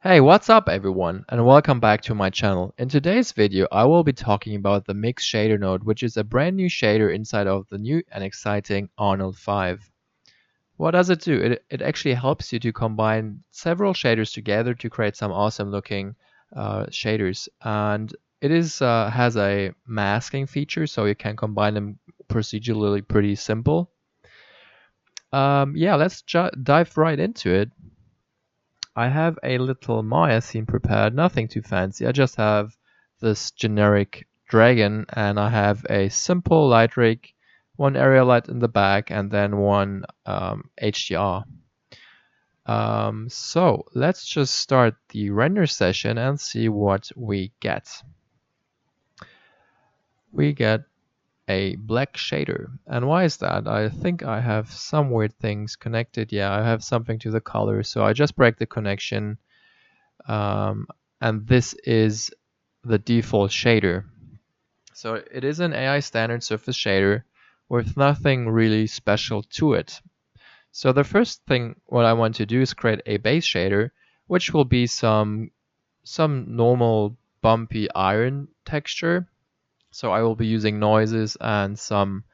Hey, what's up everyone, and welcome back to my channel. In today's video, I will be talking about the Mix Shader node, which is a brand new shader inside of the new and exciting Arnold 5. What does it do? It actually helps you to combine several shaders together to create some awesome looking shaders. And it has a masking feature, so you can combine them procedurally pretty simple. Yeah, let's dive right into it. I have a little Maya scene prepared, nothing too fancy. I just have this generic dragon and I have a simple light rig, one area light in the back, and then one HDR. So let's just start the render session and see what we get. We get a black shader. And why is that? I think I have some weird things connected. Yeah, I have something to the color. So I just break the connection. And this is the default shader. So it is an AI standard surface shader with nothing really special to it. So the first thing what I want to do is create a base shader, which will be some normal bumpy iron texture. So I will be using noises and some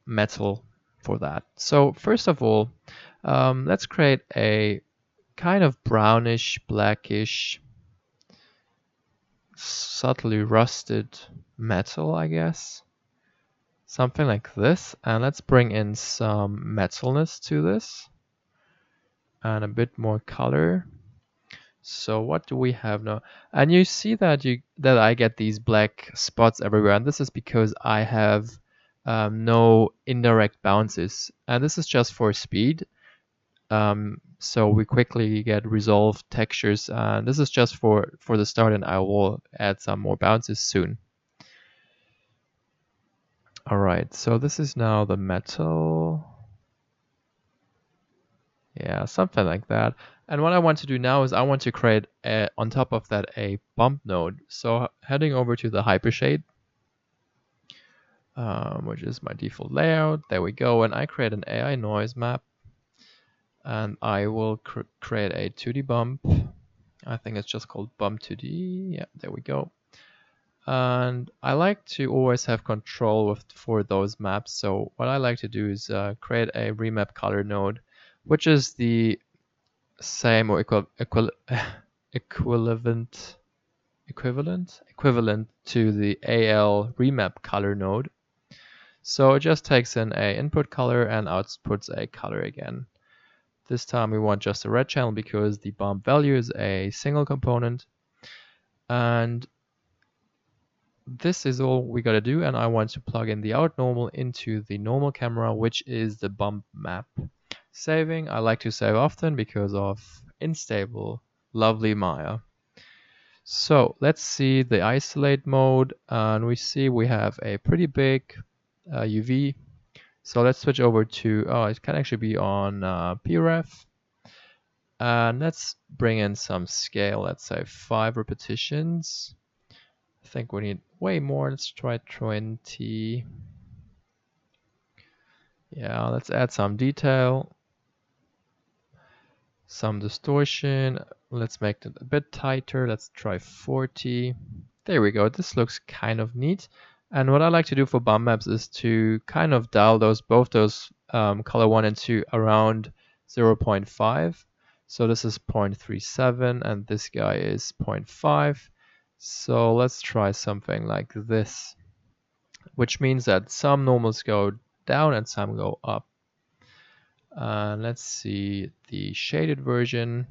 metal for that. So first of all, let's create a kind of brownish, blackish, subtly rusted metal, I guess. Something like this. And let's bring in some metalness to this and a bit more color. So what do we have now? And you see that I get these black spots everywhere, and this is because I have no indirect bounces, and this is just for speed. So we quickly get resolved textures, and this is just for the start, and I will add some more bounces soon. All right, so this is now the metal. Yeah, something like that. And what I want to do now is I want to create on top of that a bump node. So heading over to the hypershade, which is my default layout. There we go. And I create an AI noise map. And I will create a 2D bump. I think it's just called bump 2D. Yeah, there we go. And I like to always have control for those maps. So what I like to do is create a remap color node, which is the same or equivalent to the AL remap color node. So it just takes in a input color and outputs a color again. This time we want just a red channel because the bump value is a single component. And this is all we gotta do, and I want to plug in the out normal into the normal camera, which is the bump map. Saving, I like to save often because of unstable, lovely Maya. So let's see the isolate mode, and we see we have a pretty big UV. So let's switch over to, it can actually be on PREF. And let's bring in some scale, let's say 5 repetitions. I think we need way more, let's try 20. Yeah, let's add some detail, some distortion. Let's make it a bit tighter. Let's try 40. There we go. This looks kind of neat. And what I like to do for bump maps is to kind of dial both those color 1 and 2 around 0.5. So this is 0.37 and this guy is 0.5. So let's try something like this, which means that some normals go down and some go up. Let's see the shaded version.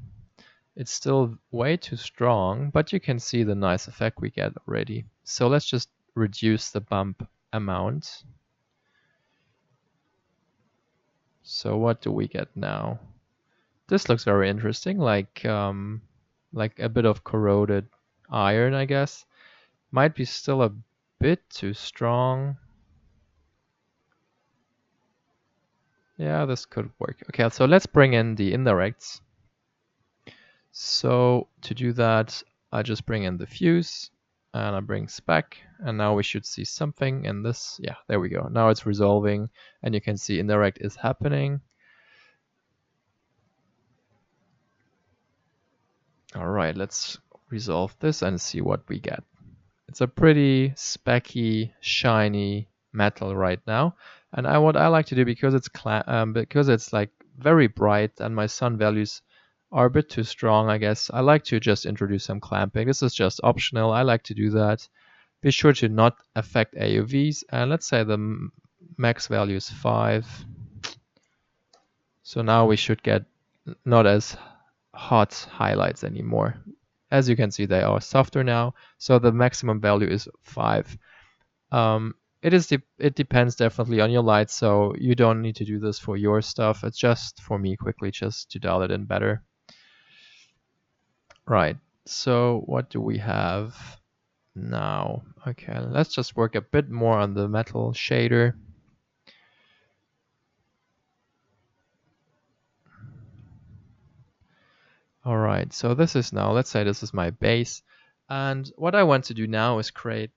It's still way too strong, but you can see the nice effect we get already. So let's just reduce the bump amount. So what do we get now? This looks very interesting, like a bit of corroded iron, I guess. Might be still a bit too strong. Yeah, this could work. Okay, so let's bring in the indirects. So to do that, I just bring in the fuse and I bring spec, and now we should see something in this. Yeah, there we go. Now it's resolving and you can see indirect is happening. All right, let's resolve this and see what we get. It's a pretty specky, shiny metal right now. And what I like to do, because it's like very bright and my sun values are a bit too strong, I guess, I like to just introduce some clamping. This is just optional. I like to do that. Be sure to not affect AUVs. And let's say the max value is 5. So now we should get not as hot highlights anymore. As you can see, they are softer now. So the maximum value is 5. It depends definitely on your light, so you don't need to do this for your stuff. It's just for me quickly, just to dial it in better. Right. So what do we have now? Okay, let's just work a bit more on the metal shader. All right, so this is now, let's say this is my base. And what I want to do now is create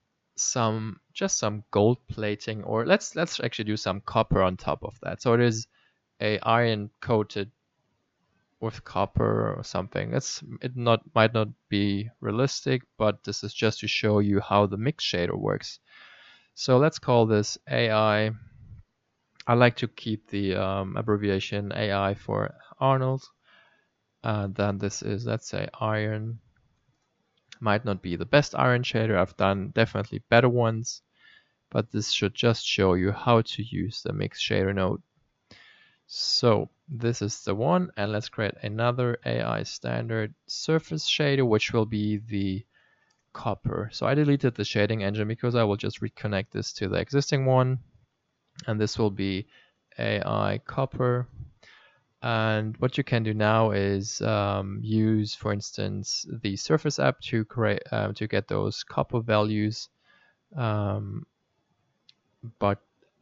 just some gold plating, or let's actually do some copper on top of that. So it is a iron coated with copper or something. Might not be realistic, but this is just to show you how the mix shader works. So let's call this AI. I like to keep the abbreviation AI for Arnold. Then this is, let's say, iron. Might not be the best iron shader. I've done definitely better ones, but this should just show you how to use the mix shader node. So this is the one, and let's create another AI standard surface shader, which will be the copper. So I deleted the shading engine because I will just reconnect this to the existing one, and this will be AI copper. And what you can do now is use, for instance, the Surface app to create to get those copper values. But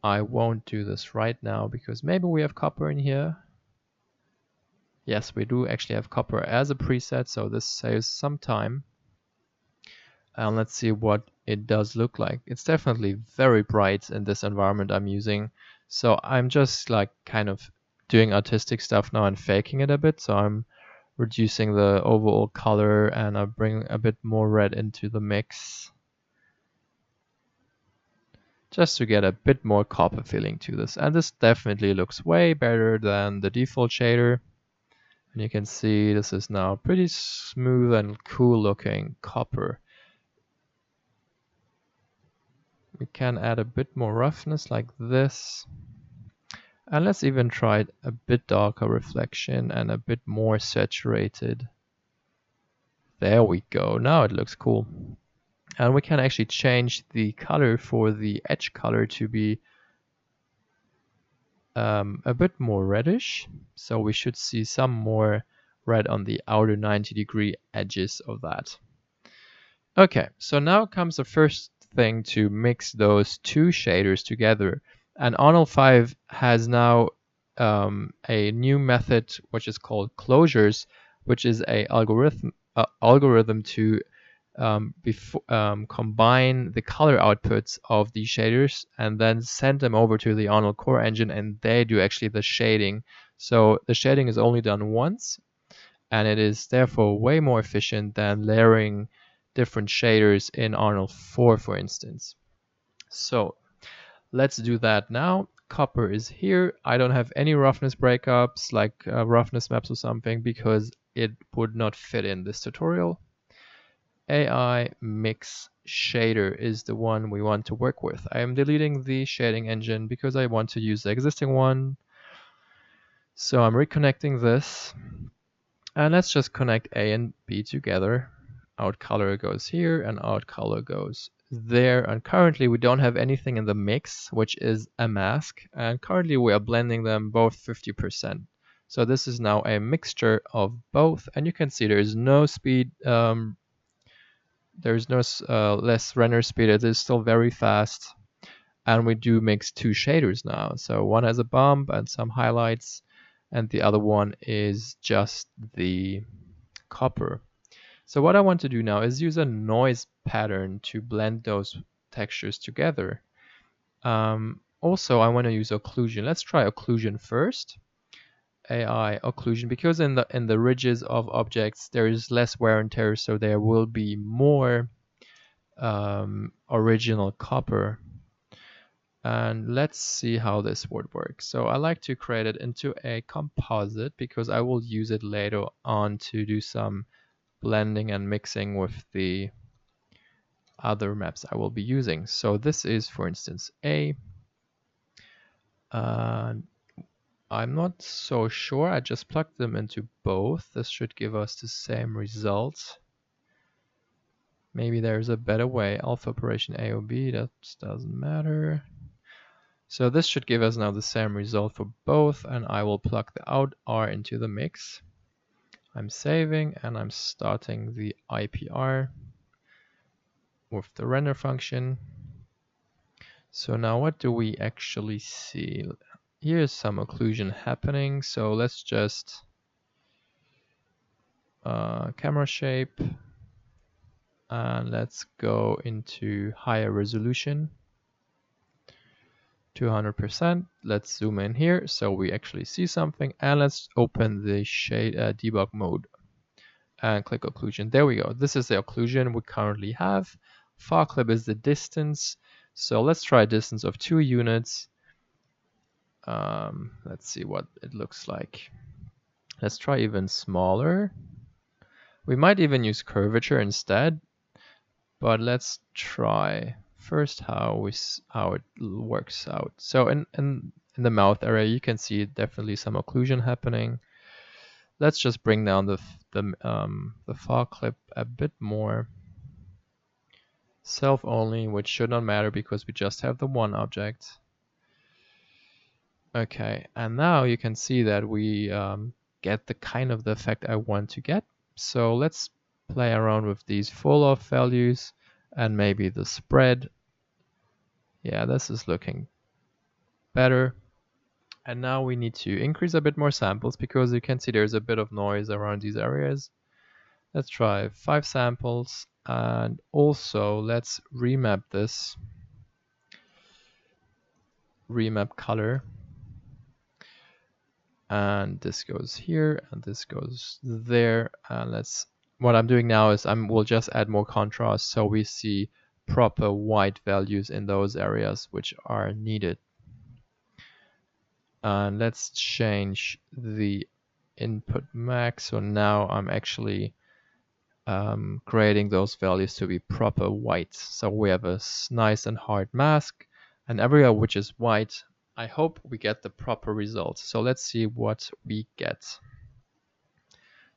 I won't do this right now because maybe we have copper in here. Yes, we do actually have copper as a preset, so this saves some time. And let's see what it does look like. It's definitely very bright in this environment I'm using. So I'm just like kind of doing artistic stuff now and faking it a bit. So I'm reducing the overall color and I bring a bit more red into the mix. Just to get a bit more copper feeling to this. And this definitely looks way better than the default shader. And you can see this is now pretty smooth and cool looking copper. We can add a bit more roughness like this. And let's even try a bit darker reflection and a bit more saturated. There we go. Now it looks cool. And we can actually change the color for the edge color to be a bit more reddish. So we should see some more red on the outer 90-degree edges of that. Okay, so now comes the first thing to mix those two shaders together. And Arnold 5 has now a new method which is called closures, which is a algorithm to combine the color outputs of these shaders and then send them over to the Arnold core engine, and they do actually the shading. So the shading is only done once, and it is therefore way more efficient than layering different shaders in Arnold 4, for instance. So let's do that now. Copper is here. I don't have any roughness breakups like roughness maps or something because it would not fit in this tutorial. AI mix shader is the one we want to work with. I am deleting the shading engine because I want to use the existing one. So I'm reconnecting this. And let's just connect A and B together. Out color goes here and out color goes there. And currently we don't have anything in the mix, which is a mask. And currently we are blending them both 50%. So this is now a mixture of both. And you can see there is no speed. There's no less render speed. It is still very fast. And we do mix two shaders now. So one has a bump and some highlights, and the other one is just the copper. So what I want to do now is use a noise pattern to blend those textures together. Also, I want to use occlusion. Let's try occlusion first. AI occlusion, because in the ridges of objects there is less wear and tear, so there will be more original copper. And let's see how this would work. So I like to create it into a composite because I will use it later on to do some blending and mixing with the other maps I will be using. So this is, for instance, A. I'm not so sure. I just plugged them into both. This should give us the same result. Maybe there's a better way. Alpha operation A or B, that doesn't matter. So this should give us now the same result for both, and I will plug the out R into the mix. I'm saving and I'm starting the IPR with the render function. So now what do we actually see? Here's some occlusion happening. So let's just camera shape, and let's go into higher resolution, 200%. Let's zoom in here so we actually see something, and let's open the shade debug mode and click occlusion. There we go. This is the occlusion we currently have. Far clip is the distance. So let's try a distance of 2 units. Let's see what it looks like. Let's try even smaller. We might even use curvature instead, but let's try first how it works out. So in the mouth area, you can see definitely some occlusion happening. Let's just bring down the far clip a bit more. Self only, which should not matter because we just have the one object. Okay, and now you can see that we get the kind of the effect I want to get. So let's play around with these fall off values and maybe the spread. Yeah, this is looking better. And now we need to increase a bit more samples because you can see there's a bit of noise around these areas. Let's try 5 samples, and also let's remap this. Remap color. And this goes here and this goes there. And what I'm doing now is we'll just add more contrast so we see proper white values in those areas which are needed. And let's change the input max. So now I'm actually creating those values to be proper white. So we have a nice and hard mask, and everywhere which is white, I hope we get the proper result. So let's see what we get.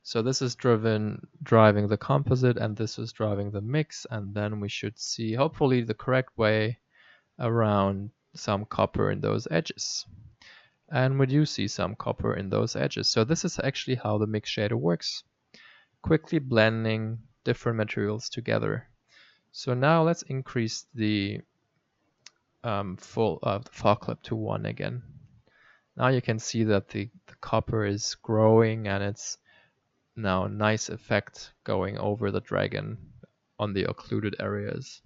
So this is driving the composite, and this is driving the mix, and then we should see hopefully the correct way around some copper in those edges. And we do see some copper in those edges. So this is actually how the mix shader works. Quickly blending different materials together. So now let's increase the far clip to 1 again. Now you can see that the copper is growing, and it's now a nice effect going over the dragon on the occluded areas.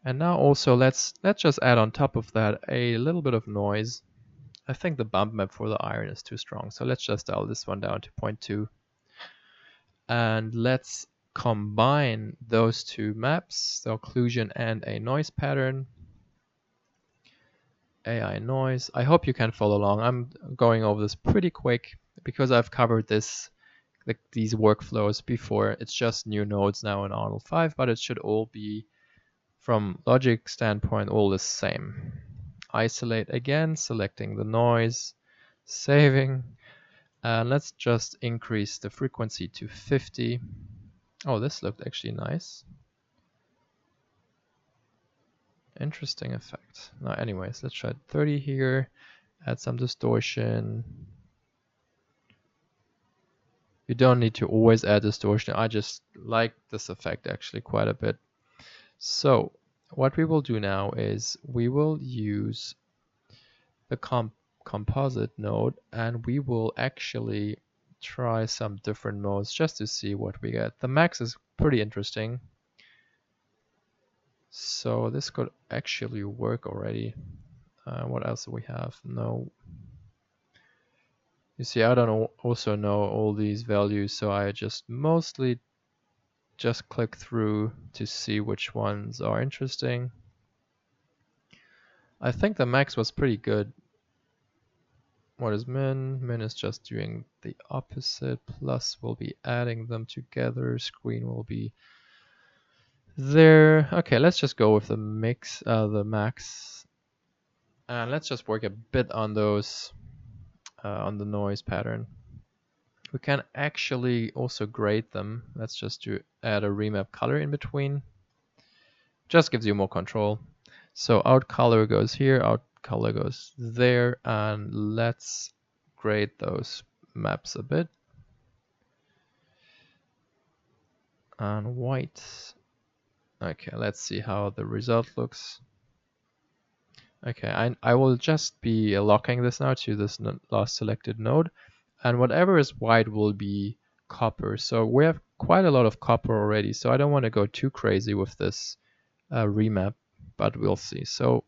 And now also let's just add on top of that a little bit of noise. I think the bump map for the iron is too strong, so let's just dial this one down to 0.2. And let's combine those two maps, the occlusion and a noise pattern. AI noise. I hope you can follow along. I'm going over this pretty quick because I've covered these workflows before. It's just new nodes now in Arnold 5, but it should all be, from logic standpoint, all the same. Isolate again, selecting the noise, saving, and let's just increase the frequency to 50. Oh, this looked actually nice. Interesting effect. Now, anyways, let's try 30 here. Add some distortion. You don't need to always add distortion. I just like this effect actually quite a bit. So what we will do now is we will use the composite node, and we will actually try some different modes just to see what we get. The max is pretty interesting. So this could actually work already. What else do we have? No. You see, I don't also know all these values, so I just mostly just click through to see which ones are interesting. I think the max was pretty good. What is min? Min is just doing the opposite. Plus we'll be adding them together. Screen will be there. Okay, let's just go with the max. And let's just work a bit on those, on the noise pattern. We can actually also grade them. Let's just add a remap color in between. Just gives you more control. So out color goes here, out color goes there, and let's grade those maps a bit. And white. Okay, let's see how the result looks. Okay, I will just be locking this now to this last selected node, and whatever is white will be copper. So we have quite a lot of copper already, so I don't want to go too crazy with this remap, but we'll see. So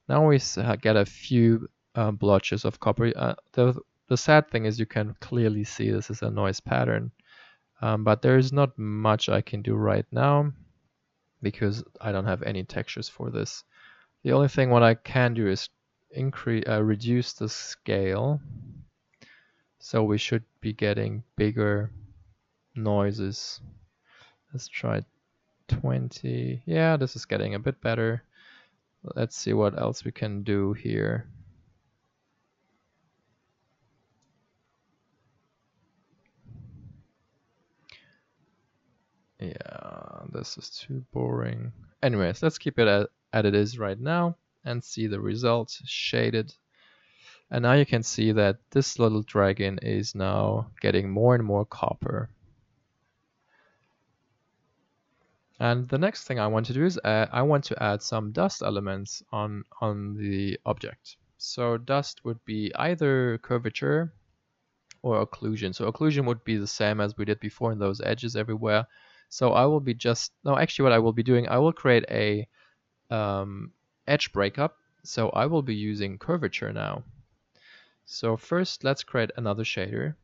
now we get a few blotches of copper. The sad thing is you can clearly see this is a noise pattern, but there is not much I can do right now because I don't have any textures for this. The only thing what I can do is reduce the scale. So we should be getting bigger noises. Let's try 20. Yeah, this is getting a bit better. Let's see what else we can do here. Yeah, this is too boring. Anyways, let's keep it at it is right now and see the results shaded. And now you can see that this little dragon is now getting more and more copper. And the next thing I want to do is I want to add some dust elements on the object. So dust would be either curvature or occlusion. So occlusion would be the same as we did before in those edges everywhere. So I will be actually what I will be doing, I will create a edge breakup. So I will be using curvature now. So first let's create another shader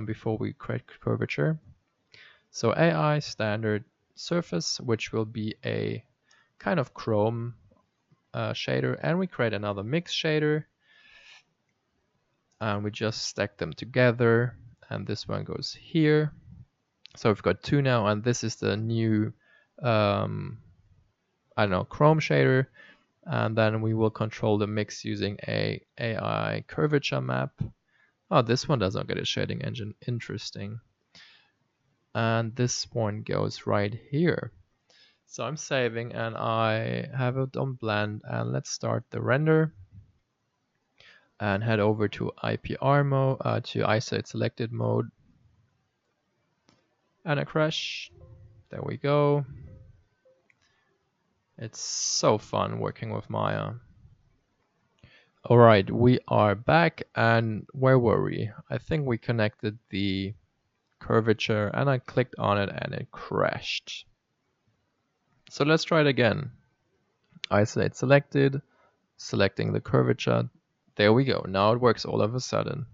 before we create curvature. So AI standard surface, which will be a kind of chrome shader, and we create another mix shader and we just stack them together, and this one goes here. So we've got two now, and this is the new I don't know, chrome shader, and then we will control the mix using a AI curvature map. Oh, this one does not get a shading engine, interesting. And this one goes right here. So I'm saving and I have it on blend, and let's start the render and head over to IPR mode, to isolate selected mode, and a crash. There we go. It's so fun working with Maya. Alright, we are back, and where were we? I think we connected the curvature and I clicked on it and it crashed. So let's try it again. Isolate selected, selecting the curvature. There we go. Now it works all of a sudden.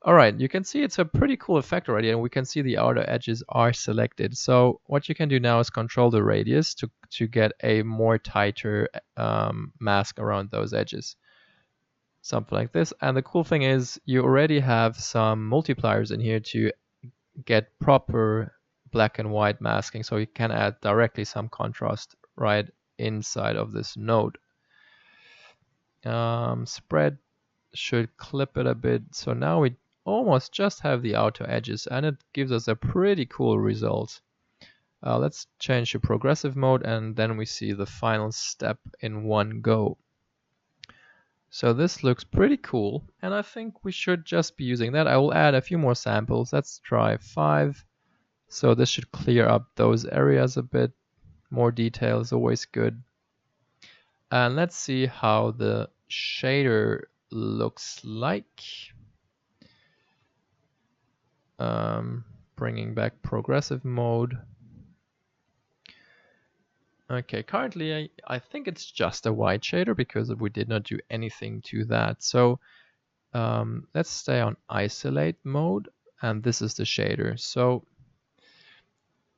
Alright, you can see it's a pretty cool effect already, and we can see the outer edges are selected. So what you can do now is control the radius to get a more tighter mask around those edges. Something like this. And the cool thing is you already have some multipliers in here to get proper black and white masking, so you can add directly some contrast right inside of this node. Spread should clip it a bit, so now we almost just have the outer edges, and it gives us a pretty cool result. Let's change to progressive mode, and then we see the final step in one go. So this looks pretty cool, and I think we should just be using that. I will add a few more samples. Let's try 5. So this should clear up those areas a bit. More detail is always good. And let's see how the shader looks like. Bringing back progressive mode. Okay, currently I think it's just a white shader because we did not do anything to that. So let's stay on isolate mode, and this is the shader. So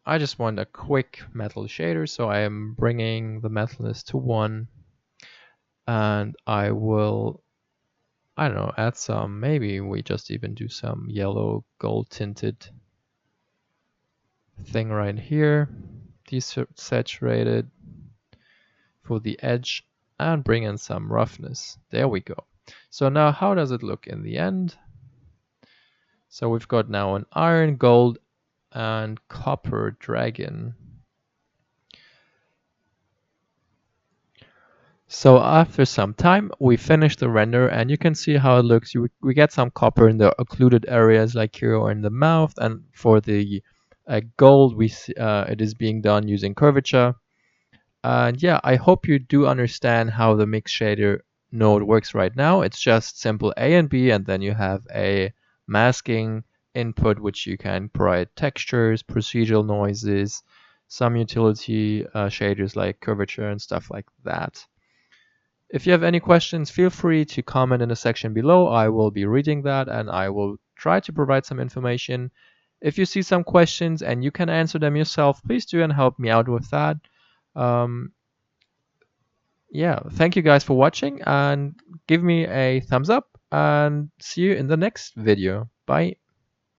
I just want a quick metal shader, so I am bringing the metalness to 1, and I will, I don't know, add some, maybe we just even do some yellow gold tinted thing right here, desaturated for the edge, and bring in some roughness. There we go. So now how does it look in the end? So we've got now an iron, gold, and copper dragon. So after some time, we finish the render, and you can see how it looks. We get some copper in the occluded areas like here or in the mouth, and for the gold, it is being done using curvature. And yeah, I hope you do understand how the mix shader node works right now. It's just simple A and B, and then you have a masking input, which you can provide textures, procedural noises, some utility shaders like curvature and stuff like that. If you have any questions, feel free to comment in the section below. I will be reading that and I will try to provide some information. If you see some questions and you can answer them yourself, please do and help me out with that. Um, yeah, thank you guys for watching and give me a thumbs up and see you in the next video. Bye.